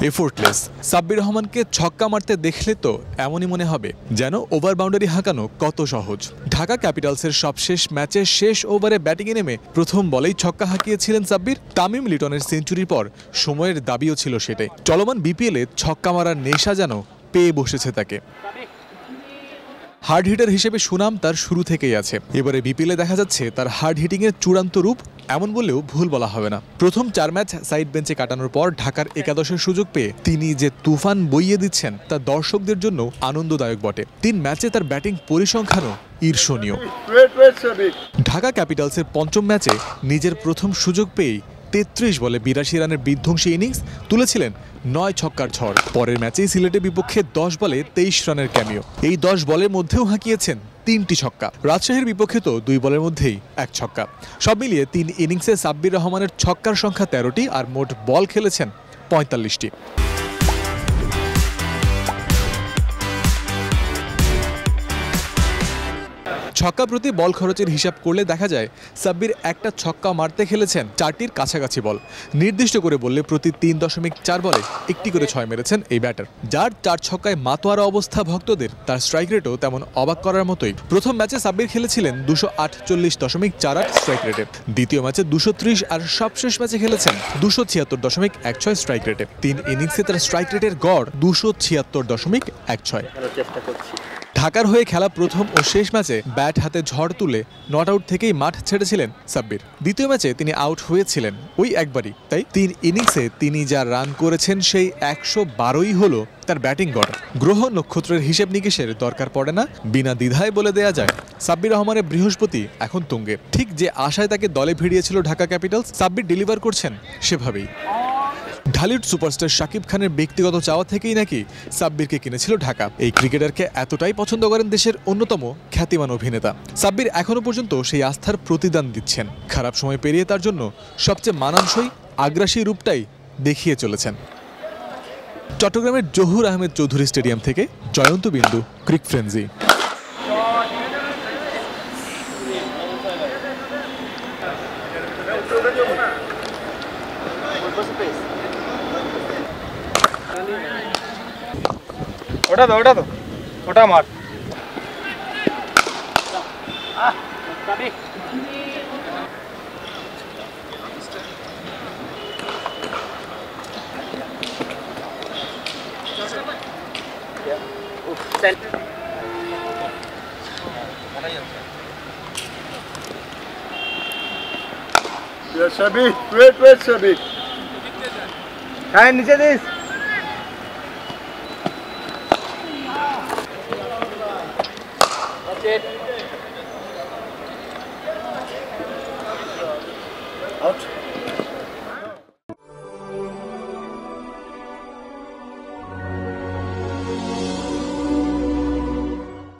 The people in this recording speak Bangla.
এফোর্টলেস। সাব্বির রহমানকে ছক্কা মারতে দেখলে তো এমনই মনে হবে যেন ওভার বাউন্ডারি হাঁকানো কত সহজ। ঢাকা ক্যাপিটালসের সবশেষ ম্যাচে শেষ ওভারে ব্যাটিংয়ে নেমে প্রথম বলেই ছক্কা হাঁকিয়েছিলেন সাব্বির। তামিম লিটনের সেঞ্চুরির পর সময়ের দাবিও ছিল সেটাই। চলমান বিপিএলে ছক্কা মারার নেশা যেন পেয়ে বসেছে তাকে। হার্ড হিটার হিসেবে সুনাম তার শুরু থেকেই আছে। এবারে বিপিএলে দেখা যাচ্ছে তার হার্ড হিটিংয়ের চূড়ান্ত রূপ, এমন বললেও ভুল বলা হবে না। প্রথম 4 ম্যাচ সাইড বেঞ্চে কাটানোর পর ঢাকার একাদশের সুযোগ পেয়ে তিনি যে তুফান বইয়ে দিচ্ছেন তা দর্শকদের জন্য আনন্দদায়ক বটে। 3 ম্যাচে তার ব্যাটিং পরিসংখ্যানও ঈর্ষণীয়। ঢাকা ক্যাপিটালসের পঞ্চম ম্যাচে নিজের প্রথম সুযোগ পেয়েই 33 বলে 82 রানের বিধ্বংসী ইনিংস তুলেছিলেন 9 ছক্কার ঝড়। পরের ম্যাচেই সিলেটের বিপক্ষে 10 বলে 23 রানের ক্যামিও। এই 10 বলের মধ্যেও হাঁকিয়েছেন 3টি ছক্কা। রাজশাহীর বিপক্ষে তো 2 বলের মধ্যেই 1 ছক্কা। সব মিলিয়ে 3 ইনিংসে সাব্বির রহমানের ছক্কার সংখ্যা 13টি আর মোট বল খেলেছেন 45টি। ছক্কা প্রতি বল খরচের হিসাব করলে দেখা যায় সাব্বির একটা ছক্কা মারতে খেলেছেন 4টির কাছাকাছি বল। নির্দিষ্ট করে বললে প্রতি 3.4 বলে 1টি করে 6 মেরেছেন এই ব্যাটার। যার 4 ছক্কায় মাতোয়ারা অবস্থা ভক্তদের, তার স্ট্রাইক রেটও তেমন অবাক করার মতোই। প্রথম ম্যাচে সাব্বির খেলেছিলেন 248.48 স্ট্রাইক রেটে, দ্বিতীয় ম্যাচে 230 আর সবশেষ ম্যাচে খেলেছেন 276.16 স্ট্রাইক রেটে। 3 ইনিংসে তার স্ট্রাইক রেটের গড় 276.16। ঢাকার হয়ে খেলা প্রথম ও শেষ ম্যাচে ব্যাট হাতে ঝড় তুলে নট আউট থেকেই মাঠ ছেড়েছিলেন সাব্বির। দ্বিতীয় ম্যাচে তিনি আউট হয়েছিলেন ওই একবারই। তাই 3 ইনিংসে তিনি যা রান করেছেন সেই 112ই হলো তার ব্যাটিং গড়। গ্রহ নক্ষত্রের হিসেব নিকেশের দরকার পড়ে না, বিনা দ্বিধায় বলে দেয়া যায় সাব্বির রহমানের বৃহস্পতি এখন তুঙ্গে। ঠিক যে আশায় তাকে দলে ভিড়িয়েছিল ঢাকা ক্যাপিটালস, সাব্বির ডেলিভার করছেন সেভাবেই। ঢালিউড সুপারস্টার শাকিব খানের ব্যক্তিগত চাওয়া থেকেই নাকি সাব্বিরকে কিনেছিল ঢাকা। এই ক্রিকেটারকে এতটাই পছন্দ করেন দেশের অন্যতম খ্যাতিমান অভিনেতা। সাব্বির এখনো পর্যন্ত সেই আস্থার প্রতিদান দিচ্ছেন। খারাপ সময় পেরিয়ে তার জন্য সবচেয়ে মানানসই আগ্রাসী রূপটাই দেখিয়ে চলেছেন। চট্টগ্রামের জহুর আহমেদ চৌধুরী স্টেডিয়াম থেকে জয়ন্ত বিন্দু, ক্রিক ফ্রেন্জি। ওটা মার। হ্যাঁ নিচে দিস। Out.